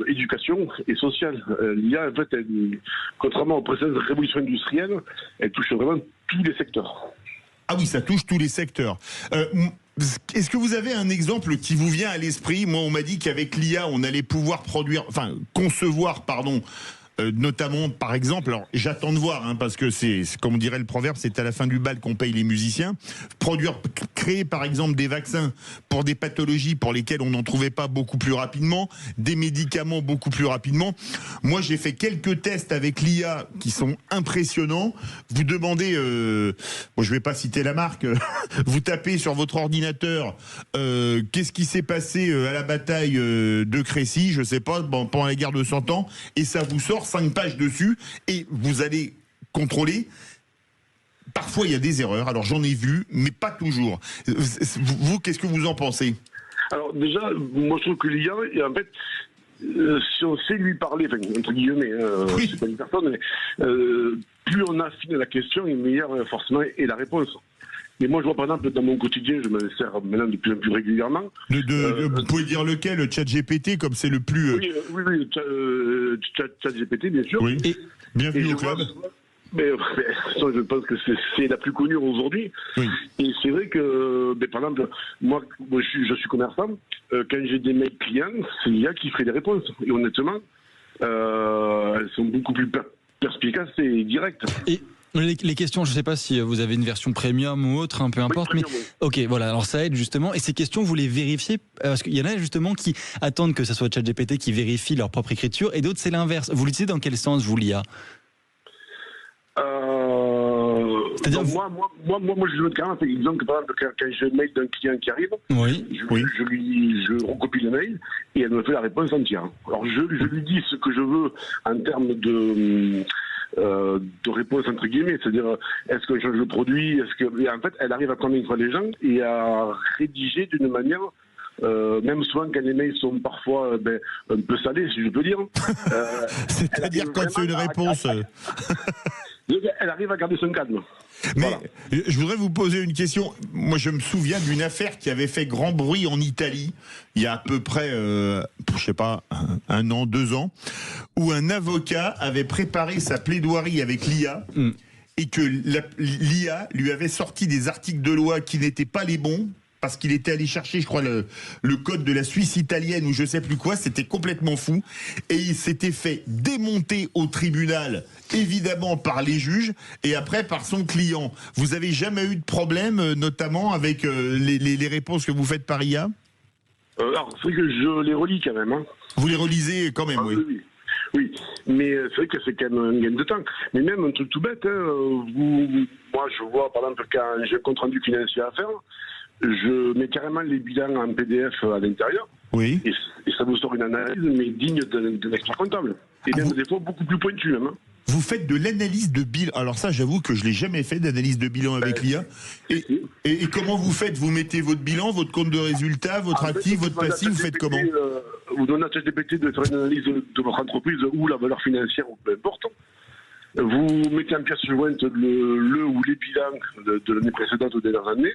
éducation et social. L'IA, en fait, contrairement aux précédentes révolutions industrielles, elle touche vraiment tous les secteurs. Ah oui, ça touche tous les secteurs. Est-ce que vous avez un exemple qui vous vient à l'esprit? Moi, on m'a dit qu'avec l'IA, on allait pouvoir concevoir, notamment, par exemple, alors j'attends de voir, parce que c'est, comme on dirait le proverbe, c'est à la fin du bal qu'on paye les musiciens. Créer par exemple des vaccins pour des pathologies pour lesquelles on n'en trouvait pas beaucoup plus rapidement, des médicaments beaucoup plus rapidement. Moi, j'ai fait quelques tests avec l'IA qui sont impressionnants. Vous demandez, je vais pas citer la marque, vous tapez sur votre ordinateur, qu'est-ce qui s'est passé à la bataille de Crécy, je sais pas, pendant la guerre de 100 ans, et ça vous sort 5 pages dessus, et vous allez contrôler. Parfois, il y a des erreurs. Alors, j'en ai vu, mais pas toujours. Vous, qu'est-ce que vous en pensez? Alors, déjà, moi, je trouve que l'IA, en fait, si on sait lui parler, entre guillemets, oui. C'est pas une personne, mais plus on affine la question, et meilleure, forcément, est la réponse. Mais moi, je vois par exemple dans mon quotidien, je me sers maintenant de plus en plus régulièrement. Vous pouvez dire lequel? Le ChatGPT, comme c'est le plus. Oui, ChatGPT, bien sûr. Oui. Et bienvenue au club. Mais je pense que c'est la plus connue aujourd'hui. Oui. Et c'est vrai que, par exemple, moi je suis commerçant. Quand j'ai des mails clients, c'est l'IA qui fait des réponses. Et honnêtement, elles sont beaucoup plus perspicaces et directes. Et les questions, je ne sais pas si vous avez une version premium ou autre, peu importe. Oui, premium, mais ok, voilà. Alors ça aide justement. Et ces questions, vous les vérifiez parce qu'il y en a justement qui attendent que ça soit ChatGPT qui vérifie leur propre écriture, et d'autres c'est l'inverse. Vous l'utilisez dans quel sens, vous, l'IA? C'est-à-dire moi, je veux carrément, exemple que par exemple, quand j'ai un mail d'un client qui arrive, je recopie le mail et elle me fait la réponse entière. Alors je lui dis ce que je veux en termes de réponse entre guillemets, c'est-à-dire est-ce que je change le produit, et en fait elle arrive à convaincre les gens et à rédiger d'une manière. Même souvent quand les mails sont parfois un peu salés, si je peux dire. C'est-à-dire quand c'est une réponse. Elle arrive à garder son calme. Mais Voilà. je voudrais vous poser une question. Moi, je me souviens d'une affaire qui avait fait grand bruit en Italie, il y a à peu près, je sais pas, 1 an, 2 ans, où un avocat avait préparé sa plaidoirie avec l'IA et que l'IA lui avait sorti des articles de loi qui n'étaient pas les bons. Parce qu'il était allé chercher, je crois, le code de la Suisse italienne ou je sais plus quoi, c'était complètement fou. Et il s'était fait démonter au tribunal, évidemment par les juges, et après par son client. Vous avez jamais eu de problème, notamment avec les réponses que vous faites par IA ? Alors, c'est vrai que je les relis quand même. Hein. Vous les relisez quand même, Ah, oui. Oui, mais c'est vrai que c'est quand même un gain de temps. Mais même un truc tout bête, hein, moi je vois par exemple quand j'ai un compte rendu financier à faire, je mets carrément les bilans en PDF à l'intérieur. Oui. Et ça vous sort une analyse, mais digne d'un expert comptable. Et même des fois beaucoup plus pointue même. Hein. Vous faites de l'analyse de bilan. Alors ça, j'avoue que je l'ai jamais fait d'analyse de bilan avec l'IA. Et comment vous faites ? Vous mettez votre bilan, votre compte de résultat, votre actif, votre passif, vous faites comment ? Vous donnez à ChatGPT de faire une analyse de votre entreprise ou la valeur financière, ou peu importe. Vous mettez en pièce jointe le ou les bilans de l'année précédente ou des dernières années.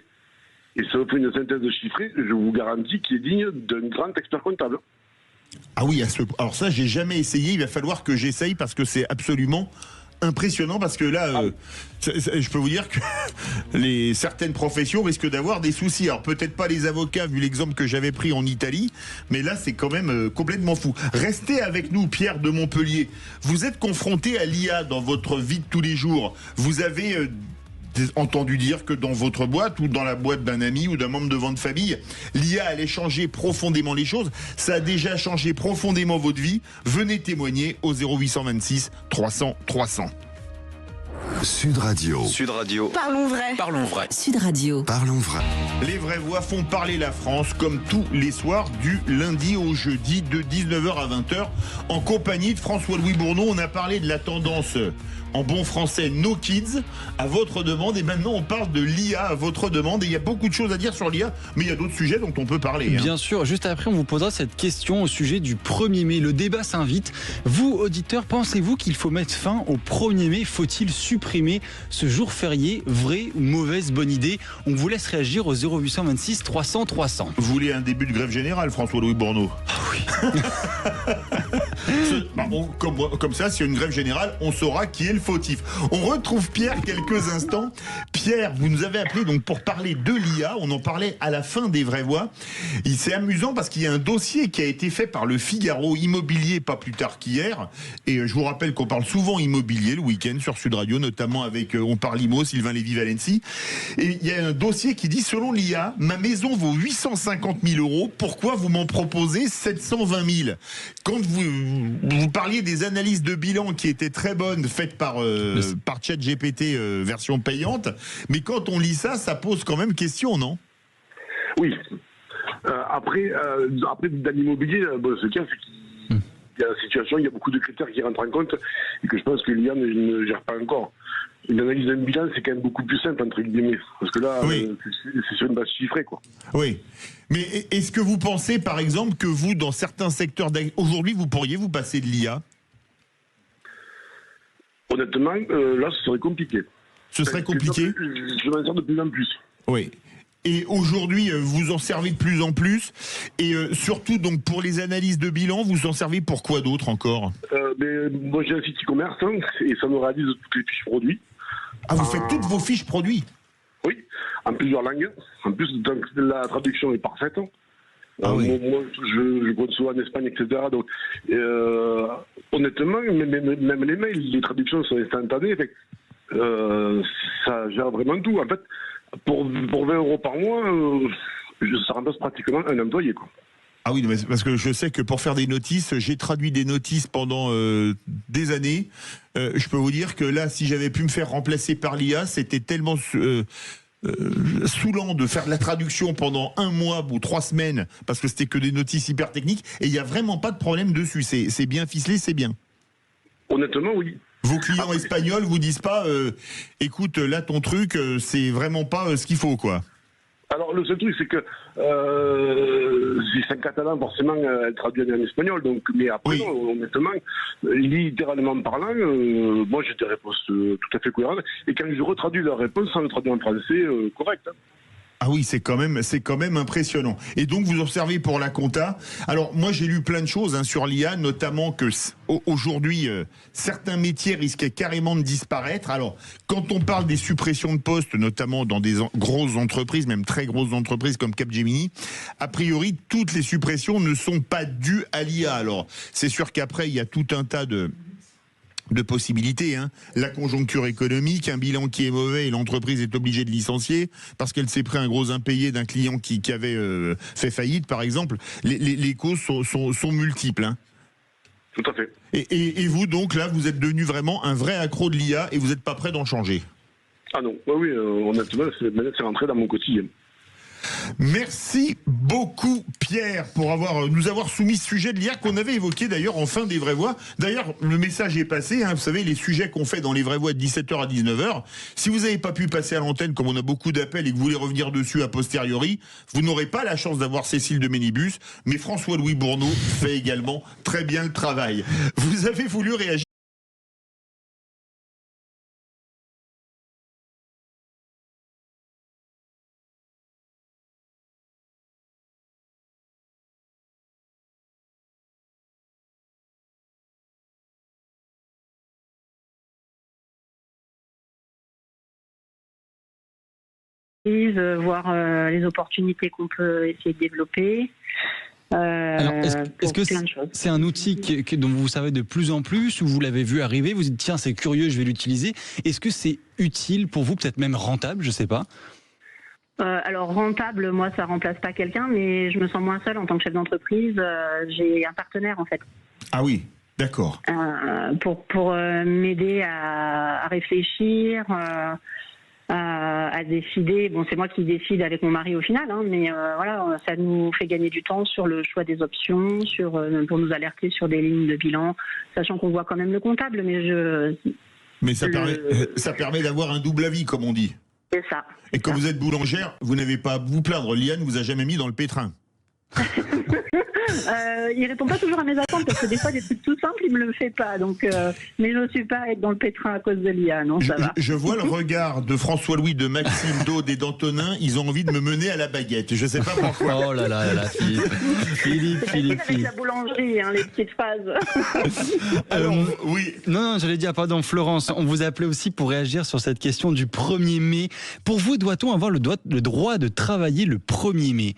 Et ça vous fait une synthèse chiffrée, je vous garantis, qui est digne d'un grand expert comptable. Ah oui, alors ça, j'ai jamais essayé. Il va falloir que j'essaye parce que c'est absolument impressionnant. Parce que là, je peux vous dire que certaines professions risquent d'avoir des soucis. Alors peut-être pas les avocats, vu l'exemple que j'avais pris en Italie, mais là, c'est quand même complètement fou. Restez avec nous, Pierre de Montpellier. Vous êtes confronté à l'IA dans votre vie de tous les jours. Vous avez entendu dire que dans votre boîte ou dans la boîte d'un ami ou d'un membre de votre famille, l'IA allait changer profondément les choses. Ça a déjà changé profondément votre vie. Venez témoigner au 0826 300 300. Sud Radio. Sud Radio. Parlons vrai. Parlons vrai. Sud Radio. Parlons vrai. Les vraies voix font parler la France comme tous les soirs du lundi au jeudi de 19h à 20h en compagnie de François-Louis Bourneau. On a parlé de la tendance en bon français No Kids à votre demande et maintenant on parle de l'IA à votre demande et il y a beaucoup de choses à dire sur l'IA mais il y a d'autres sujets dont on peut parler. Bien sûr, juste après on vous posera cette question au sujet du 1er mai. Le débat s'invite. Vous, auditeurs, pensez-vous qu'il faut mettre fin au 1er mai ? Faut-il supprimer ce jour férié ? Vraie ou mauvaise bonne idée ? On vous laisse réagir au 0826 300 300. Vous voulez un début de grève générale, François-Louis Bourneau ? Ah oui. Comme ça, s'il y a une grève générale, on saura qui est le fautif. On retrouve Pierre quelques instants. Pierre, vous nous avez appelé donc pour parler de l'IA. On en parlait à la fin des vraies voix. C'est amusant parce qu'il y a un dossier qui a été fait par le Figaro Immobilier pas plus tard qu'hier. Et je vous rappelle qu'on parle souvent immobilier le week-end sur Sud Radio, notamment avec On parle IMO, Sylvain Lévy-Valency. Et il y a un dossier qui dit selon l'IA, ma maison vaut 850 000 euros. Pourquoi vous m'en proposez 720 000 ? Quand vous parliez des analyses de bilan qui étaient très bonnes, faites par ChatGPT version payante, mais quand on lit ça, ça pose quand même question, non ? Oui. Après, dans l'immobilier, ce qu'il y a, c'est qu'il y a la situation, il y a beaucoup de critères qui rentrent en compte et que je pense que l'IA ne gère pas encore. Une analyse d'un bilan, c'est quand même beaucoup plus simple, entre guillemets. Parce que là, c'est sur une base chiffrée, quoi. Oui. Mais est-ce que vous pensez, par exemple, que vous, dans certains secteurs aujourd'hui, vous pourriez vous passer de l'IA ? Honnêtement, là, ce serait compliqué. Ce serait compliqué ? Je m'en sers de plus en plus. Oui. Et aujourd'hui, vous en servez de plus en plus. Et surtout, donc, pour les analyses de bilan, vous en servez pour quoi d'autre encore ? Moi, j'ai un site e-commerce hein, et ça me réalise toutes les fiches produits. Ah, vous faites toutes vos fiches produits ? Oui, en plusieurs langues. En plus, la traduction est parfaite. Ah oui. Moi, je conçois en Espagne, etc. Donc, honnêtement, même les mails, les traductions sont instantanées. Ça gère vraiment tout. En fait, pour 20 euros par mois, ça remplace pratiquement un employé, quoi. Ah oui, mais parce que je sais que pour faire des notices, j'ai traduit des notices pendant des années. Je peux vous dire que là, si j'avais pu me faire remplacer par l'IA, c'était tellement saoulant de faire de la traduction pendant 1 mois ou 3 semaines, parce que c'était que des notices hyper techniques, et il n'y a vraiment pas de problème dessus. C'est bien ficelé, c'est bien. Honnêtement, oui. Vos clients espagnols vous disent pas, écoute, là ton truc, c'est vraiment pas ce qu'il faut, quoi. Alors le seul truc c'est que si c'est en catalan forcément elle traduit en espagnol, donc mais après Oui. honnêtement littéralement parlant moi j'ai des réponses tout à fait cohérentes et quand je retraduis leur réponse ça me traduit en français correct. Ah oui, c'est quand même impressionnant. Et donc vous observez pour la compta. Alors moi j'ai lu plein de choses sur l'IA, notamment que aujourd'hui certains métiers risquaient carrément de disparaître. Alors quand on parle des suppressions de postes, notamment dans des grosses entreprises, même très grosses entreprises comme Capgemini, a priori toutes les suppressions ne sont pas dues à l'IA. Alors c'est sûr qu'après il y a tout un tas de possibilités, La conjoncture économique, un bilan qui est mauvais et l'entreprise est obligée de licencier parce qu'elle s'est pris un gros impayé d'un client qui avait fait faillite, par exemple. Les causes sont multiples. Tout à fait. Et vous, donc, là, vous êtes devenu vraiment un vrai accro de l'IA et vous n'êtes pas prêt d'en changer. Ah non, oui, honnêtement, c'est rentré dans mon quotidien. Merci beaucoup Pierre pour nous avoir soumis ce sujet de l'IA qu'on avait évoqué d'ailleurs en fin des Vraies Voix. D'ailleurs le message est passé, vous savez les sujets qu'on fait dans les Vraies Voix de 17h à 19h. Si vous n'avez pas pu passer à l'antenne comme on a beaucoup d'appels et que vous voulez revenir dessus a posteriori, vous n'aurez pas la chance d'avoir Cécile de Ménibus, mais François-Louis Bourneau fait également très bien le travail. Vous avez voulu réagir. Voir les opportunités qu'on peut essayer de développer. Alors, est-ce que c'est un outil dont vous savez de plus en plus, ou vous l'avez vu arriver, vous dites tiens c'est curieux, je vais l'utiliser. Est-ce que c'est utile pour vous, peut-être même rentable, je sais pas? Alors rentable, moi ça remplace pas quelqu'un, mais je me sens moins seule en tant que chef d'entreprise. J'ai un partenaire en fait. Ah oui, d'accord. Pour m'aider à réfléchir. À décider. Bon, c'est moi qui décide avec mon mari au final, mais voilà, ça nous fait gagner du temps sur le choix des options, pour nous alerter sur des lignes de bilan, sachant qu'on voit quand même le comptable, mais ça permet d'avoir un double avis, comme on dit. C'est ça. Et quand vous êtes boulangère, vous n'avez pas à vous plaindre. L'IA ne vous a jamais mis dans le pétrin. Il répond pas toujours à mes attentes parce que des fois des trucs tout simples il me le fait pas, donc mais je ne suis pas être dans le pétrin à cause de l'IA, non, ça va. Je vois le regard de François-Louis, de Maxime, d'Aude et d'Antonin, ils ont envie de me mener à la baguette, je sais pas pourquoi. Oh là là, Philippe. Avec la boulangerie, les petites phrases. Alors, oui. Non, j'allais dire, pardon, Florence, on vous appelait aussi pour réagir sur cette question du 1er mai. Pour vous, doit-on avoir le droit de travailler le 1er mai?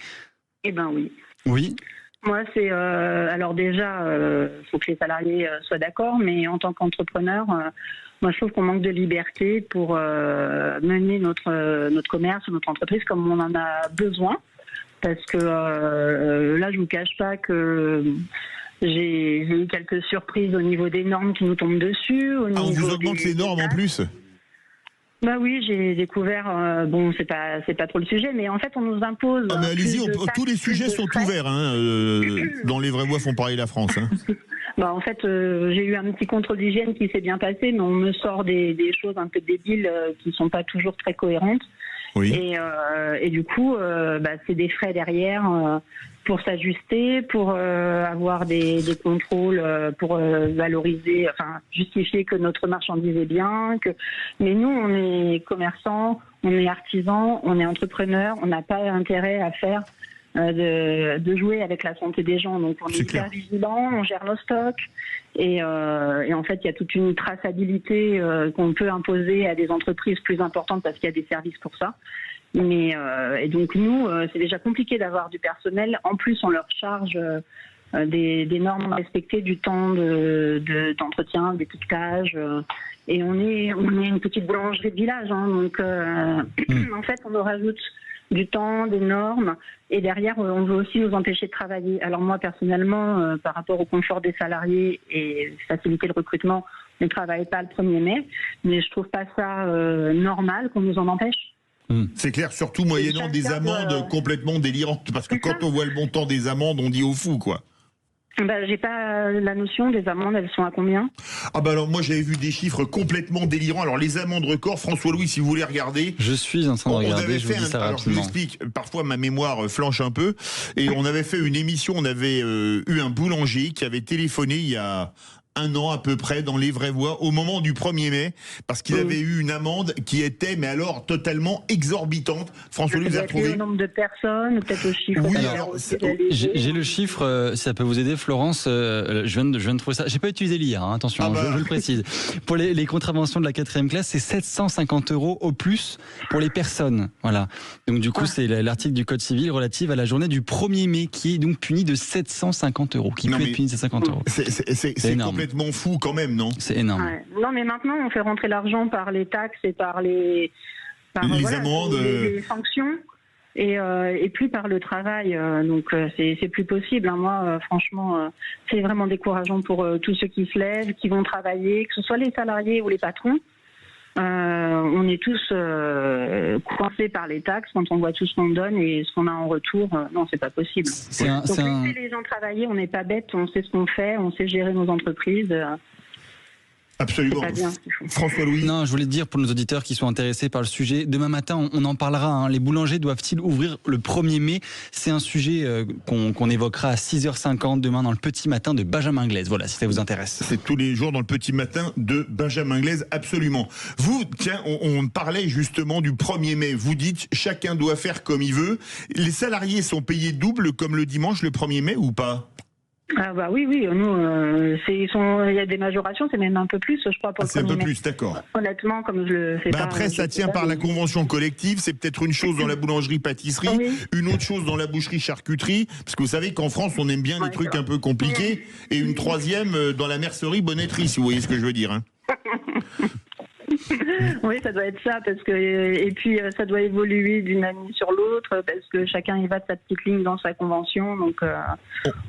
Eh ben oui. Oui. Moi, c'est alors déjà, faut que les salariés soient d'accord, mais en tant qu'entrepreneur, moi, je trouve qu'on manque de liberté pour mener notre commerce, notre entreprise comme on en a besoin, parce que là, je vous cache pas que j'ai eu quelques surprises au niveau des normes qui nous tombent dessus. On vous augmente les normes en plus? Bah oui, j'ai découvert. Bon, c'est pas trop le sujet, mais en fait, on nous impose. Ah mais allez-y, tous les sujets sont ouverts. Dans les Vraies Voix font parler la France. Bah en fait, j'ai eu un petit contrôle d'hygiène qui s'est bien passé, mais on me sort des choses un peu débiles qui sont pas toujours très cohérentes. Oui. Et du coup, c'est des frais derrière pour s'ajuster, pour avoir des contrôles, pour valoriser, enfin justifier que notre marchandise est bien. Mais nous, on est commerçants, on est artisans, on est entrepreneurs, on n'a pas intérêt à faire de jouer avec la santé des gens. Donc on est hyper vigilants, on gère nos stocks et en fait il y a toute une traçabilité qu'on peut imposer à des entreprises plus importantes parce qu'il y a des services pour ça. Mais et donc nous c'est déjà compliqué d'avoir du personnel. En plus on leur charge des normes respectées, du temps d'entretien, d'étiquetage. Et on est une petite boulangerie de village, donc en fait on nous rajoute du temps, des normes, et derrière on veut aussi nous empêcher de travailler. Alors moi personnellement, par rapport au confort des salariés et faciliter le recrutement, je ne travaille pas le 1er mai, mais je trouve pas ça normal qu'on nous en empêche. C'est clair, surtout moyennant des amendes complètement délirantes, parce que quand on voit le montant des amendes, on dit au fou, quoi. J'ai pas la notion des amendes, elles sont à combien? Ah bah alors moi j'avais vu des chiffres complètement délirants. Alors les amendes records, François-Louis, si vous voulez regarder. Je suis en train de regarder, je vous dis ça alors je vous rapidement. explique, parfois ma mémoire flanche un peu. Et on avait fait une émission, on avait eu un boulanger qui avait téléphoné il y a 1 an à peu près dans Les Vraies Voix au moment du 1er mai parce qu'il avait eu une amende qui était mais alors totalement exorbitante. François-Louis, vous avez retrouvé au nombre de personnes, peut-être au chiffre. Oui, d'affaires alors, aussi, J'ai le chiffre, si ça peut vous aider, Florence. Je viens de trouver ça. J'ai pas utilisé l'IA, hein, attention, Ah bah. je le précise. Pour les contraventions de la 4e classe, c'est 750 € au plus pour les personnes. Voilà. Donc du coup, c'est l'article du Code civil relatif à la journée du 1er mai qui est donc puni de 750 €, qui Non, peut mais être puni de 750 €. c'est énorme. complètement fou quand même, non? C'est énorme. Ouais. Non, mais maintenant, on fait rentrer l'argent par les taxes et par les amendes, les sanctions. Et plus par le travail, donc c'est plus possible. Hein. Moi, franchement, c'est vraiment décourageant pour tous ceux qui se lèvent, qui vont travailler, que ce soit les salariés ou les patrons. On est tous coincés par les taxes quand on voit tout ce qu'on donne et ce qu'on a en retour. Non, c'est pas possible. Donc laisser les gens travailler, on n'est pas bêtes, on sait ce qu'on fait, on sait gérer nos entreprises. Absolument. C'est pas bien. François-Louis. Non, je voulais dire pour nos auditeurs qui sont intéressés par le sujet, demain matin, on en parlera. Hein. Les boulangers doivent-ils ouvrir le 1er mai? C'est un sujet qu'on évoquera à 6h50 demain dans le Petit Matin de Benjamin Glaise. Voilà, si ça vous intéresse. C'est tous les jours dans le Petit Matin de Benjamin Glaise, absolument. Vous, tiens, on parlait justement du 1er mai. Vous dites chacun doit faire comme il veut. Les salariés sont payés double comme le dimanche, le 1er mai ou pas? Ah bah oui, nous, il y a des majorations, c'est même un peu plus, je crois, pour le 1er mai. C'est un peu plus, d'accord. Honnêtement, comme je le fais pas... Après, ça tient par la convention collective, c'est peut-être une chose dans la boulangerie-pâtisserie, une autre chose dans la boucherie-charcuterie, parce que vous savez qu'en France, on aime bien des trucs un peu compliqués, et une troisième dans la mercerie-bonnetterie, si vous voyez ce que je veux dire. Hein. Oui, ça doit être ça, parce que et puis ça doit évoluer d'une année sur l'autre, parce que chacun y va de sa petite ligne dans sa convention, donc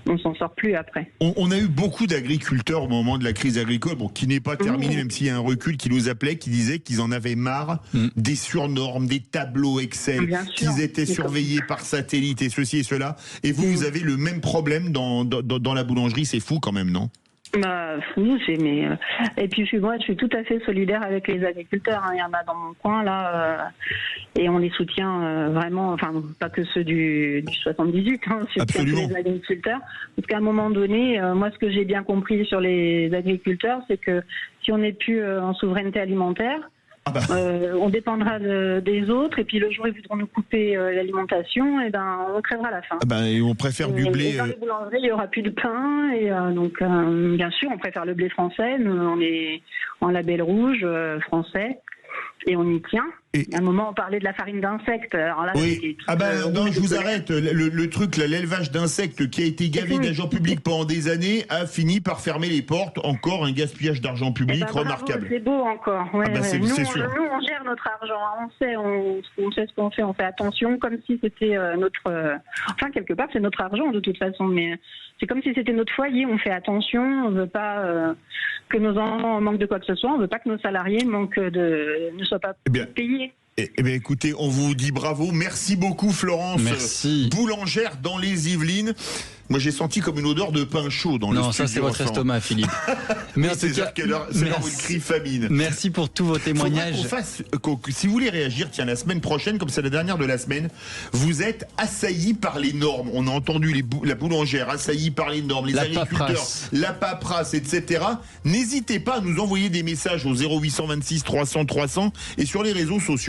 on s'en sort plus après. On a eu beaucoup d'agriculteurs au moment de la crise agricole, bon, qui n'est pas terminée, même s'il y a un recul, qui nous appelaient, qui disaient qu'ils en avaient marre des surnormes, des tableaux Excel, qu'ils étaient surveillés par satellite et ceci et cela. Et vous avez le même problème dans la boulangerie, c'est fou quand même, non? Oui, et puis moi je suis tout à fait solidaire avec les agriculteurs, hein. Il y en a dans mon coin là et on les soutient vraiment, enfin pas que ceux du 78, hein, on soutient tous les agriculteurs, parce qu'à un moment donné, moi ce que j'ai bien compris sur les agriculteurs, c'est que si on n'est plus en souveraineté alimentaire, on dépendra des autres, et puis le jour où ils voudront nous couper l'alimentation, et on crèvera à la faim. Et on préfère du blé. Et dans les boulangeries, il n'y aura plus de pain, et donc bien sûr, on préfère le blé français. Nous, on est en label rouge français, et on y tient. À un moment, on parlait de la farine d'insectes. Alors là, non, je vous arrête. Le truc, l'élevage d'insectes qui a été gavé d'argent public pendant des années a fini par fermer les portes. Encore un gaspillage d'argent public remarquable. C'est beau encore. C'est nous, sûr. Nous, on gère notre argent. On sait ce qu'on fait. On fait attention, comme si c'était notre. Enfin, quelque part, c'est notre argent de toute façon. Mais c'est comme si c'était notre foyer. On fait attention. On ne veut pas que nos enfants manquent de quoi que ce soit. On ne veut pas que nos salariés ne soient pas payés. Eh bien, écoutez, on vous dit bravo. Merci beaucoup, Florence. Merci. Boulangère dans les Yvelines. Moi, j'ai senti comme une odeur de pain chaud dans le studio. Non, ça, c'est votre estomac, Philippe. Mais c'est l'heure où il crie famine. Merci pour tous vos témoignages. Si vous voulez réagir, tiens, la semaine prochaine, comme c'est la dernière de la semaine, vous êtes assaillis par les normes. On a entendu la boulangère assaillie par les normes, les agriculteurs, la paperasse, etc. N'hésitez pas à nous envoyer des messages au 0826 300 300 et sur les réseaux sociaux.